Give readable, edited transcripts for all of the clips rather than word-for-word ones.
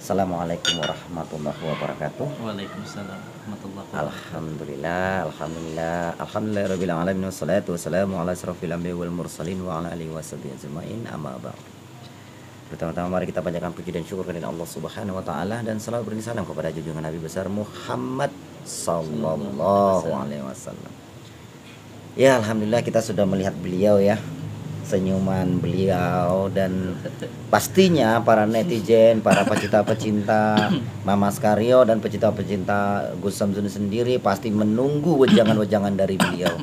Assalamualaikum warahmatullahi wabarakatuh. Waalaikumsalam warahmatullahi wabarakatuh. Alhamdulillah rabbil alamin wassalatu wassalamu ala asrofil anbiya wal mursalin wa ala alihi washabihi ajmain amma ba'd. Pertama-tama mari kita panjatkan puji dan syukur kepada Allah Subhanahu wa taala dan salawat beri salam kepada junjungan Nabi besar Muhammad sallallahu alaihi wasallam. Ya, alhamdulillah kita sudah melihat beliau ya, senyuman beliau, dan pastinya para netizen, para pecinta-pecinta Mama Skario dan pecinta-pecinta Gus Samsudin sendiri pasti menunggu wejangan-wejangan dari beliau.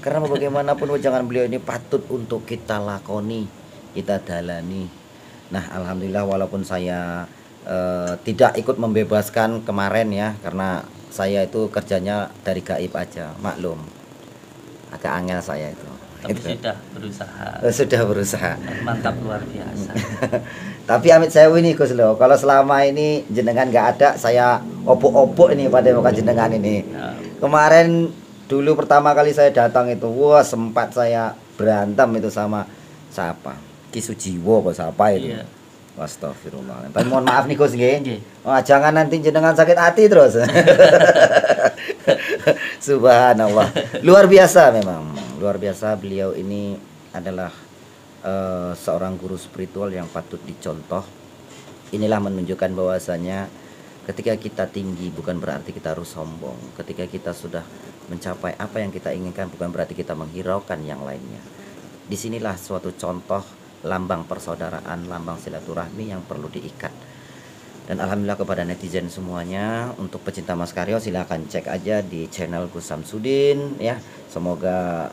Karena bagaimanapun wejangan beliau ini patut untuk kita lakoni, kita dalani. Nah, alhamdulillah walaupun saya tidak ikut membebaskan kemarin ya, karena saya itu kerjanya dari gaib aja, maklum. Agak angel saya itu. Tapi sudah berusaha. Mantap, luar biasa. Tapi amit saya ini Gus loh, kalau selama ini jenengan nggak ada, saya opuk-opuk ini pada muka jenengan ini. Kemarin dulu pertama kali saya datang itu, wah sempat saya berantem itu sama siapa? Ki Sujiwo kok siapa itu? Iya. Astagfirullah. Tapi mohon maaf nih Gus nggih. Nggih. Oh, jangan nanti jenengan sakit hati terus. Subhanallah. Luar biasa memang. Luar biasa, beliau ini adalah seorang guru spiritual yang patut dicontoh. Inilah menunjukkan bahwasanya ketika kita tinggi bukan berarti kita harus sombong. Ketika kita sudah mencapai apa yang kita inginkan bukan berarti kita menghiraukan yang lainnya. Disinilah suatu contoh lambang persaudaraan, lambang silaturahmi yang perlu diikat. Dan alhamdulillah kepada netizen semuanya, untuk pecinta Mas Karyo silahkan cek aja di channel Gus Samsudin ya. Semoga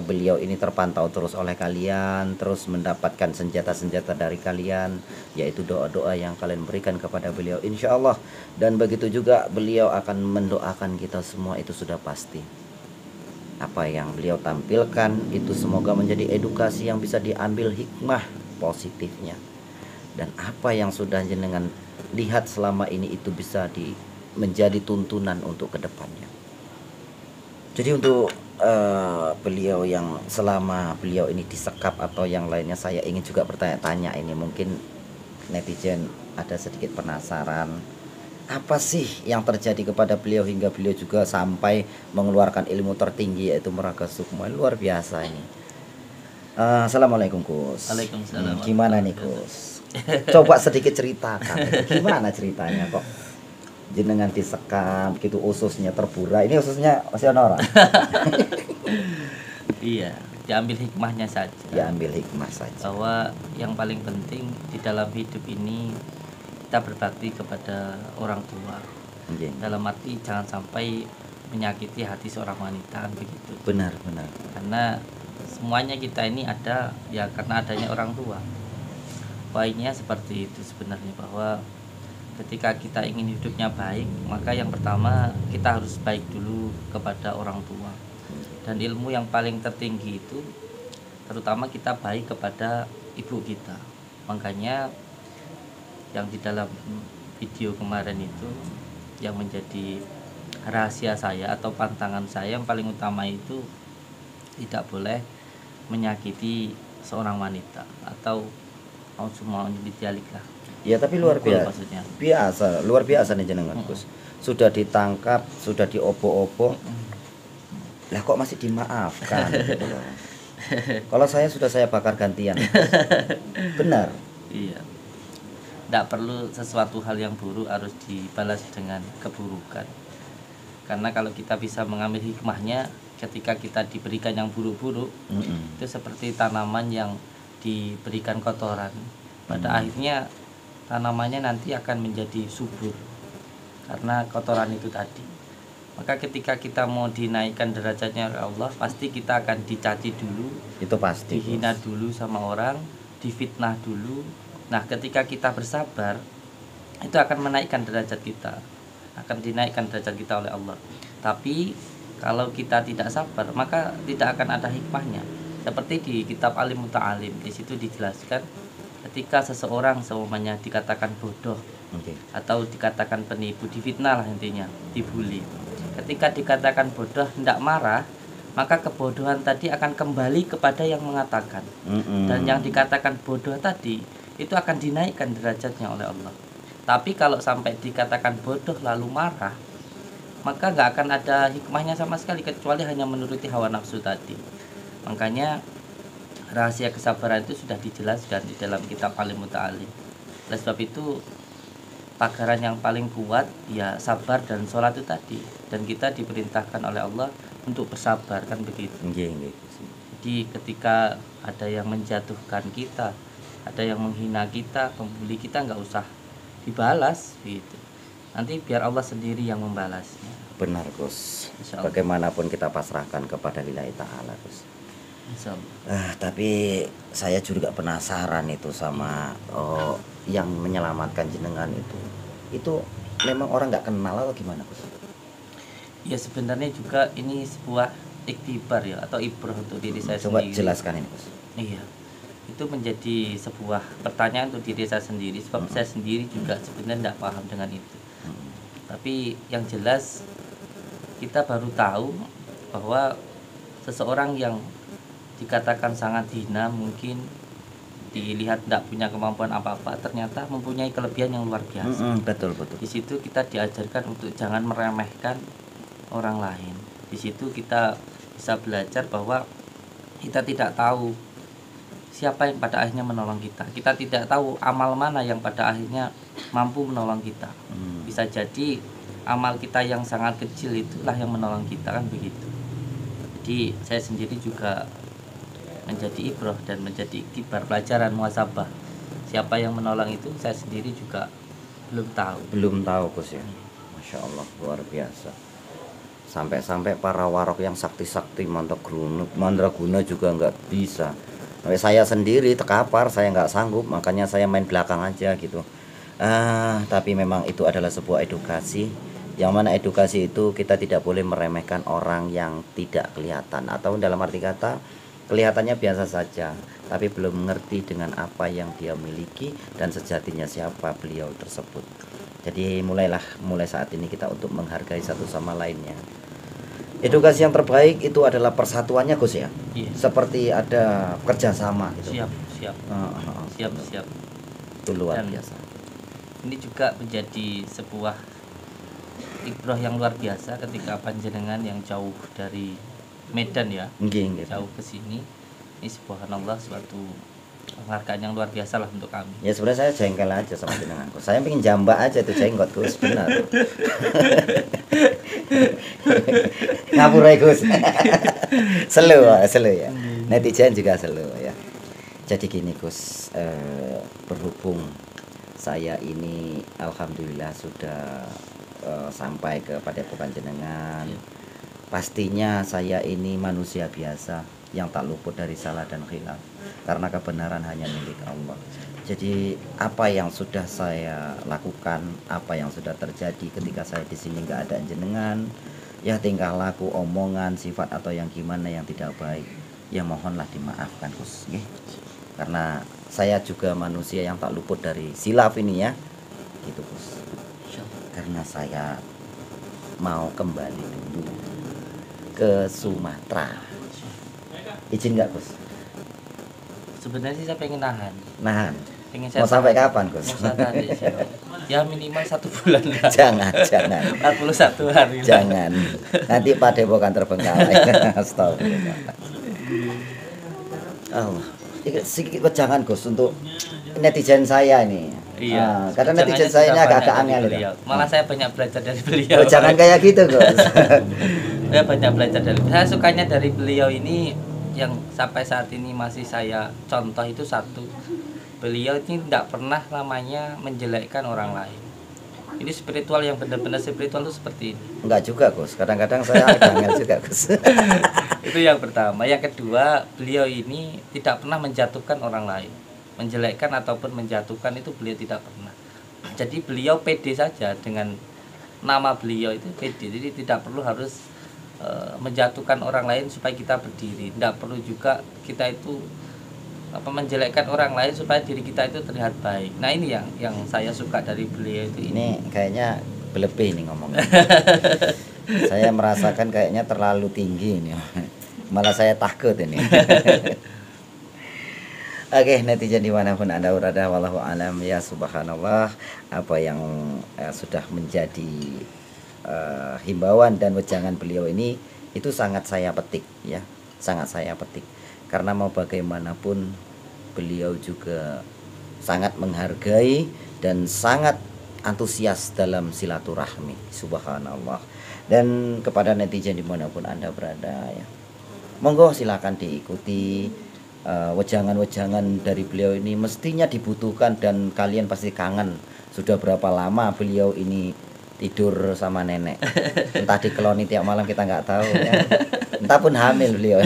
beliau ini terpantau terus oleh kalian, terus mendapatkan senjata-senjata dari kalian, yaitu doa-doa yang kalian berikan kepada beliau insya Allah. Dan begitu juga beliau akan mendoakan kita semua, itu sudah pasti. Apa yang beliau tampilkan itu semoga menjadi edukasi yang bisa diambil hikmah positifnya. Dan apa yang sudah jenengan lihat selama ini itu bisa menjadi tuntunan untuk kedepannya. Jadi untuk beliau yang selama beliau ini disekap atau yang lainnya, saya ingin juga bertanya-tanya ini, mungkin netizen ada sedikit penasaran. Apa sih yang terjadi kepada beliau hingga beliau juga sampai mengeluarkan ilmu tertinggi yaitu Meraga Sukma? Luar biasa ini. Assalamualaikum Gus. Waalaikumsalam. Gimana nih Gus? Coba sedikit ceritakan. Gimana ceritanya kok jenengan disekam gitu, ususnya terburai? Ini ususnya masih ada orang? Iya, diambil hikmahnya saja. Diambil hikmah saja. Bahwa yang paling penting di dalam hidup ini kita berbakti kepada orang tua. Okay. Dalam arti jangan sampai menyakiti hati seorang wanita, begitu. Benar. Karena semuanya kita ini ada ya karena adanya orang tua. Poinnya seperti itu sebenarnya, bahwa ketika kita ingin hidupnya baik, maka yang pertama kita harus baik dulu kepada orang tua. Dan ilmu yang paling tertinggi itu terutama kita baik kepada ibu kita. Makanya yang di dalam video kemarin itu yang menjadi rahasia saya atau pantangan saya yang paling utama itu tidak boleh menyakiti seorang wanita atau mau semua ditialik lah. Ya tapi luar biasa. Maksudnya. Luar biasa nih jenengan Gus. Sudah ditangkap, sudah diopo-opo. Lah kok masih dimaafkan gitu loh. Kalau saya bakar gantian. Benar. Iya. Tidak perlu sesuatu hal yang buruk harus dibalas dengan keburukan. Karena kalau kita bisa mengambil hikmahnya, ketika kita diberikan yang buruk-buruk, itu seperti tanaman yang diberikan kotoran. Pada akhirnya tanamannya nanti akan menjadi subur karena kotoran itu tadi. Maka ketika kita mau dinaikkan derajatnya oleh Allah, pasti kita akan dicaci dulu, itu pasti, dihina dulu sama orang, difitnah dulu. Nah, ketika kita bersabar, itu akan menaikkan derajat kita, akan dinaikkan derajat kita oleh Allah. Tapi kalau kita tidak sabar, maka tidak akan ada hikmahnya. Seperti di kitab Alim Muta'alim, di situ dijelaskan ketika seseorang semuanya dikatakan bodoh, atau dikatakan penipu, difitnah lah intinya, dibully. Ketika dikatakan bodoh, tidak marah, maka kebodohan tadi akan kembali kepada yang mengatakan. Dan yang dikatakan bodoh tadi itu akan dinaikkan derajatnya oleh Allah. Tapi kalau sampai dikatakan bodoh lalu marah, maka nggak akan ada hikmahnya sama sekali kecuali hanya menuruti hawa nafsu tadi. Makanya rahasia kesabaran itu sudah dijelaskan di dalam kitab Alim Muta'alim. Oleh sebab itu pagaran yang paling kuat ya sabar dan sholat itu tadi. Dan kita diperintahkan oleh Allah untuk bersabar, kan begitu. Jadi ketika ada yang menjatuhkan kita, ada yang menghina kita, membuli kita, nggak usah dibalas gitu. Nanti biar Allah sendiri yang membalasnya. Benar Gus. Bagaimanapun kita pasrahkan kepada lillahi ta'ala Gus. Tapi saya juga penasaran itu sama yang menyelamatkan jenengan itu. Itu memang orang nggak kenal atau gimana Gus? Ya sebenarnya juga ini sebuah iktibar ya, atau ibrah untuk diri saya Coba sendiri. Jelaskan ini Gus. Iya, itu menjadi sebuah pertanyaan untuk diri saya sendiri, sebab saya sendiri juga sebenarnya tidak paham dengan itu. Tapi yang jelas kita baru tahu bahwa seseorang yang dikatakan sangat hina, mungkin dilihat tidak punya kemampuan apa-apa, ternyata mempunyai kelebihan yang luar biasa. Betul. Di situ kita diajarkan untuk jangan meremehkan orang lain. Di situ kita bisa belajar bahwa kita tidak tahu siapa yang pada akhirnya menolong kita. Kita tidak tahu amal mana yang pada akhirnya mampu menolong kita. Bisa jadi amal kita yang sangat kecil itulah yang menolong kita, kan begitu. Jadi saya sendiri juga menjadi ibrah dan menjadi iktibar, pelajaran muhasabah. Siapa yang menolong itu saya sendiri juga belum tahu Gus ya. Masya Allah, luar biasa. Sampai-sampai para warok yang sakti-sakti mandraguna juga nggak bisa. Sampai saya sendiri terkapar, saya nggak sanggup, makanya saya main belakang aja gitu. Tapi memang itu adalah sebuah edukasi, yang mana edukasi itu kita tidak boleh meremehkan orang yang tidak kelihatan, atau dalam arti kata kelihatannya biasa saja, tapi belum mengerti dengan apa yang dia miliki dan sejatinya siapa beliau tersebut. Jadi mulai saat ini kita untuk menghargai satu sama lainnya. Edukasi yang terbaik itu adalah persatuannya Gus ya. Iya. Seperti ada kerjasama gitu. Siap. Itu luar biasa. Ini juga menjadi sebuah ibrah yang luar biasa ketika panjenengan yang jauh dari Medan ya, jauh ke sini. Ini subhanallah suatu penghargaan yang luar biasa lah untuk kami. Ya sebenarnya saya jengkel aja sama jenengan. Saya pengen jambak aja itu jenggot Gus, benar. Ngapura Gus. Selu ya. Netizen juga selu ya. Jadi gini Gus, berhubung saya ini alhamdulillah sudah sampai kepada panjenengan. Pastinya saya ini manusia biasa yang tak luput dari salah dan khilaf, karena kebenaran hanya milik Allah. Jadi apa yang sudah saya lakukan, apa yang sudah terjadi ketika saya di sini nggak ada jenengan, ya tingkah laku, omongan, sifat atau yang gimana yang tidak baik, ya mohonlah dimaafkan Gus. Karena saya juga manusia yang tak luput dari silaf ini ya, gitu Gus. Karena saya mau kembali dulu ke Sumatera. Izin nggak Gus? Sebenarnya sih saya pengen nahan. Mau sampai kapan Gus? Ya minimal 1 bulan lah. Jangan 41 hari. Jangan. Nanti padepokan terbengkalai. Astagfirullah. Sedikit jangan Gus untuk netizen saya ini. Iya. Karena netizen saya ini agak angel itu. Malah saya banyak belajar dari beliau. Jangan kayak gitu Gus. Saya banyak belajar dari beliau. Saya sukanya dari beliau ini yang sampai saat ini masih saya contoh itu satu. Beliau ini tidak pernah namanya menjelekkan orang lain. Ini spiritual yang benar-benar spiritual itu seperti ini. Enggak juga Gus. Kadang-kadang saya agak angel juga Gus. Itu yang pertama. Yang kedua, beliau ini tidak pernah menjatuhkan orang lain. Menjelekkan ataupun menjatuhkan itu beliau tidak pernah. Jadi beliau pede saja dengan nama beliau itu pede. Jadi tidak perlu harus menjatuhkan orang lain supaya kita berdiri. Tidak perlu juga kita itu menjelekkan orang lain supaya diri kita itu terlihat baik. Nah ini yang saya suka dari beliau itu. Ini kayaknya berlebih nih ngomongnya. Saya merasakan kayaknya terlalu tinggi ini. Malah saya takut ini. Oke, netizen dimanapun Anda berada, wallahu alam ya, subhanallah, apa yang sudah menjadi himbauan dan wejangan beliau ini itu sangat saya petik ya, sangat saya petik. Karena mau bagaimanapun beliau juga sangat menghargai dan sangat antusias dalam silaturahmi, subhanallah. Dan kepada netizen dimanapun Anda berada ya, monggo silakan diikuti wejangan-wejangan dari beliau ini, mestinya dibutuhkan dan kalian pasti kangen. Sudah berapa lama beliau ini tidur sama nenek, entah dikeloni tiap malam kita nggak tahu ya. Entah pun hamil beliau.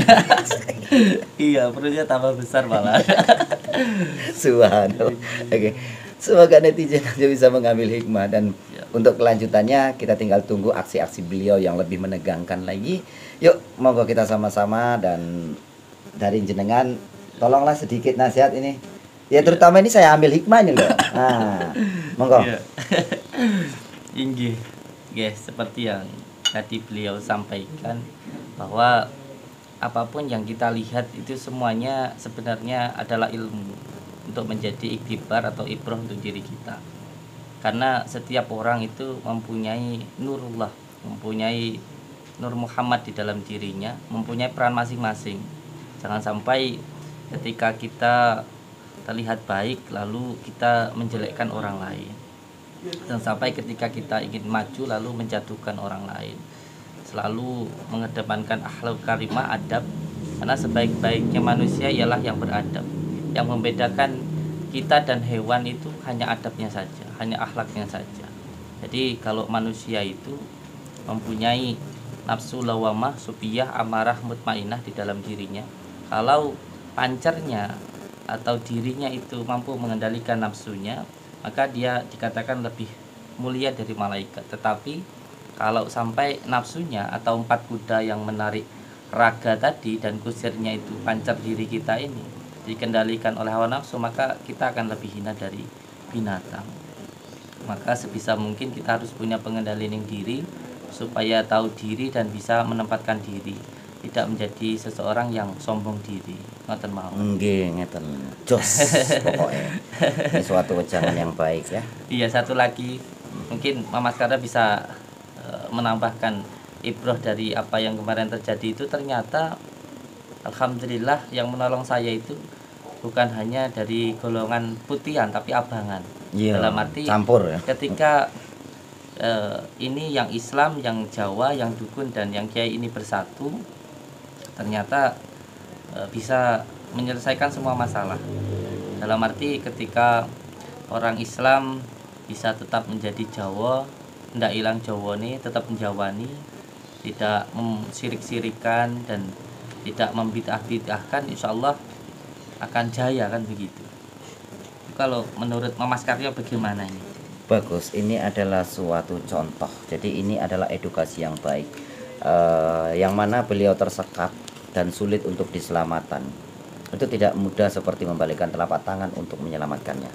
Iya, perutnya tambah besar malah. Subhanallah. Oke. Semoga netizen aja bisa mengambil hikmah, dan untuk kelanjutannya kita tinggal tunggu aksi-aksi beliau yang lebih menegangkan lagi. Yuk, monggo kita sama-sama, dan dari jenengan tolonglah sedikit nasihat ini. Ya terutama ini saya ambil hikmah ini loh. Nah, monggo. Inggih. Guys, seperti yang tadi beliau sampaikan bahwa apapun yang kita lihat itu semuanya sebenarnya adalah ilmu untuk menjadi iktibar atau ibrah untuk diri kita. Karena setiap orang itu mempunyai nurullah, mempunyai nur Muhammad di dalam dirinya, mempunyai peran masing-masing. Jangan sampai ketika kita terlihat baik lalu kita menjelekkan orang lain. Jangan sampai ketika kita ingin maju lalu menjatuhkan orang lain. Selalu mengedepankan akhlak karimah, adab, karena sebaik-baiknya manusia ialah yang beradab. Yang membedakan kita dan hewan itu hanya adabnya saja, hanya akhlaknya saja. Jadi kalau manusia itu mempunyai nafsu lawamah, supiyah, amarah, mutmainah di dalam dirinya, kalau pancarnya atau dirinya itu mampu mengendalikan nafsunya, maka dia dikatakan lebih mulia dari malaikat. Tetapi kalau sampai nafsunya atau 4 kuda yang menarik raga tadi dan kusirnya itu pancar diri kita ini dikendalikan oleh hawa nafsu, maka kita akan lebih hina dari binatang. Maka sebisa mungkin kita harus punya pengendalian diri supaya tahu diri dan bisa menempatkan diri, tidak menjadi seseorang yang sombong diri. Ngoten mawon. Nggih, ngeten. Jos pokoknya. Ini suatu wejangan yang baik ya. Iya, satu lagi mungkin Mama Skara bisa menambahkan ibrah dari apa yang kemarin terjadi itu. Ternyata alhamdulillah yang menolong saya itu bukan hanya dari golongan putihan tapi abangan. Iya, dalam arti campur ya. Ketika ini yang Islam, yang Jawa, yang dukun dan yang kiai ini bersatu, ternyata bisa menyelesaikan semua masalah. Dalam arti ketika orang Islam bisa tetap menjadi Jawa, tidak hilang Jawa nih, tetap menjawani, tidak mensirik-sirikan dan tidak membid'ah-bid'ahkan, insya Allah akan jaya, kan begitu. Kalau menurut Mas Karyo bagaimana ini? Bagus, ini adalah suatu contoh. Jadi ini adalah edukasi yang baik, yang mana beliau tersekat dan sulit untuk diselamatkan. Itu tidak mudah seperti membalikkan telapak tangan untuk menyelamatkannya.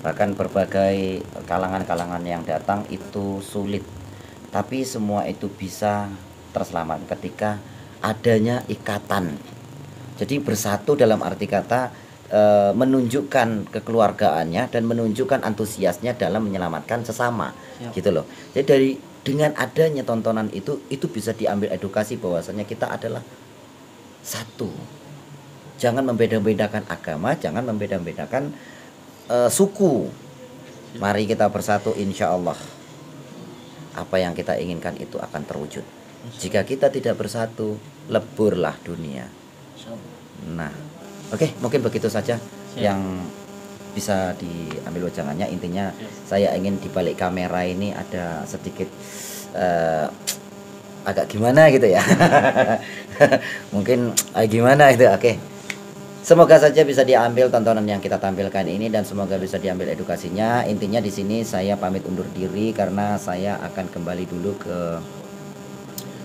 Bahkan berbagai kalangan-kalangan yang datang itu sulit, tapi semua itu bisa terselamat ketika adanya ikatan. Jadi bersatu dalam arti kata menunjukkan kekeluargaannya dan menunjukkan antusiasnya dalam menyelamatkan sesama. Gitu loh. Jadi dengan adanya tontonan itu bisa diambil edukasi bahwasanya kita adalah satu. Jangan membeda-bedakan agama, jangan membeda-bedakan suku. Mari kita bersatu, insya Allah apa yang kita inginkan itu akan terwujud. Jika kita tidak bersatu, leburlah dunia. Nah, oke, mungkin begitu saja yang bisa diambil wejangannya. Intinya saya ingin di balik kamera ini ada sedikit agak gimana gitu ya. Mungkin gimana itu. Oke. Semoga saja bisa diambil tontonan yang kita tampilkan ini dan semoga bisa diambil edukasinya. Intinya di sini saya pamit undur diri karena saya akan kembali dulu ke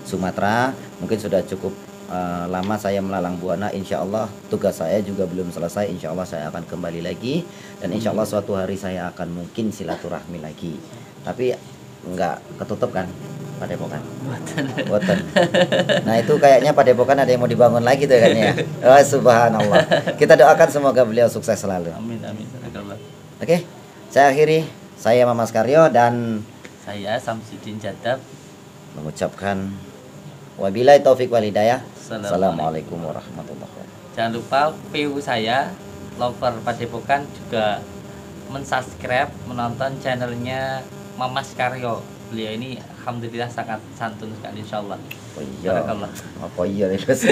Sumatera. Mungkin sudah cukup lama saya melalang buana. Insya Allah tugas saya juga belum selesai. Insya Allah saya akan kembali lagi dan insya Allah suatu hari saya akan mungkin silaturahmi lagi. Tapi nggak ketutup kan? Padepokan. Buatan. Boten. Nah itu kayaknya Padepokan ada yang mau dibangun lagi tuh kan ya. Oh, subhanallah. Kita doakan semoga beliau sukses selalu. Amin amin. Barakallah. Oke, saya akhiri. Saya Mamas Karyo dan Saya Samsudin Jadab. mengucapkan wabillahi taufik wal hidayah. Assalamualaikum. Assalamualaikum warahmatullahi wabarakatuh. Jangan lupa view saya Lover Padepokan juga mensubscribe, menonton channelnya Mamas Karyo. Beliau ini alhamdulillah sangat santun sekali insyaallah. Oh iya. Barakallah. Apa iya nih Gus?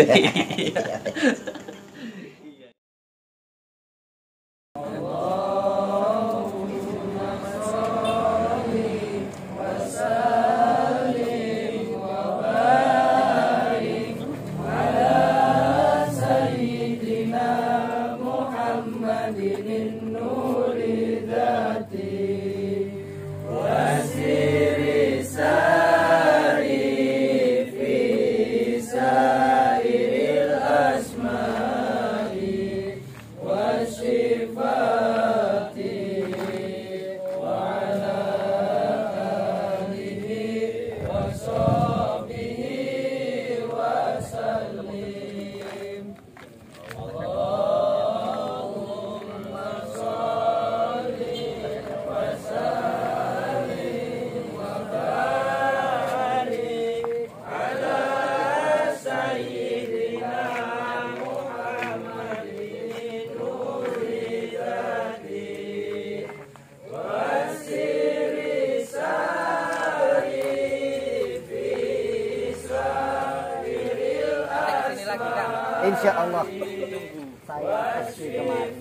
Insya Allah saya pasti kemarin.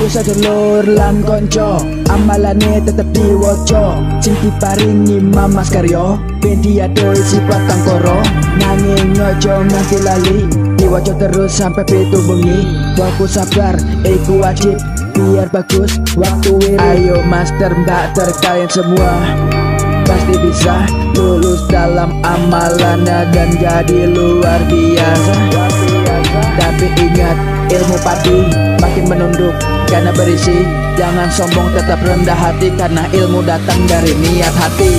sedulur lan konco, amalane tetep diwoco. Sing diparingi Mamas Karyo, ben diadoh sifat tangkoro. Nanging ojo nganti lali, diwaca terus sampai pitu bengi. Fokus sabar, iku wajib biar bagus waktu wiri. Ayo master mbak kalian semua pasti bisa lulus dalam amalannya dan jadi luar biasa. Tapi ingat, ilmu padi makin menunduk karena berisi. Jangan sombong, tetap rendah hati karena ilmu datang dari niat hati.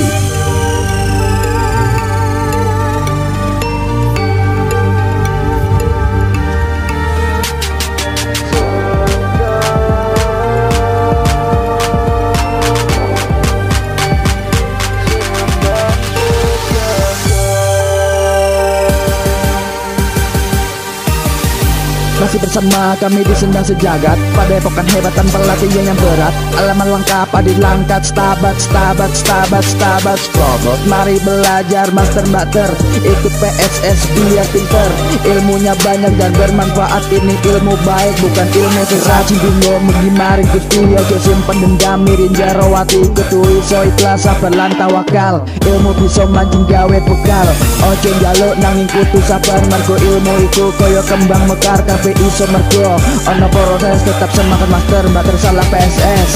Masih bersama kami di Sendang Sejagat, pada epokan hebat tanpa latihan yang berat. Alaman lengkap adi langkat, stabat Strobot. Mari belajar master bater, ikut PSS biar pinter. Ilmunya banyak dan bermanfaat, ini ilmu baik bukan ilmu sesat. Bingung mengimaring kustuyo, jo simpen dendam mirin jarawati. Ketui so ikhlas sabar lan tawakal, ilmu bisa mancing gawe bekal. Ojo njaluk nanging kudu sabar, mergo ilmu iku koyo kembang mekar. Kafe iso mergo ono proses, tetap semangat master bater salah PSS.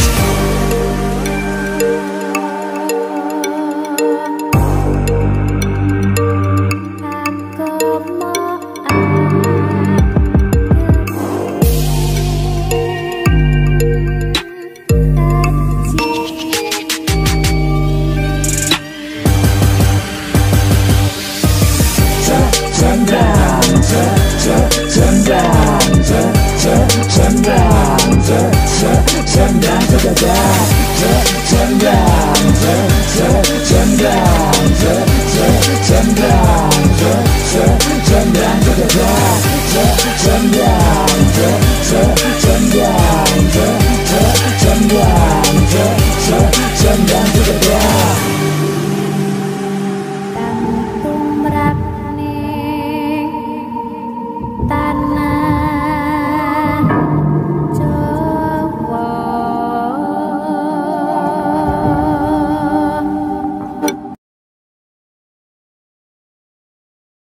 Sendang Sejagat.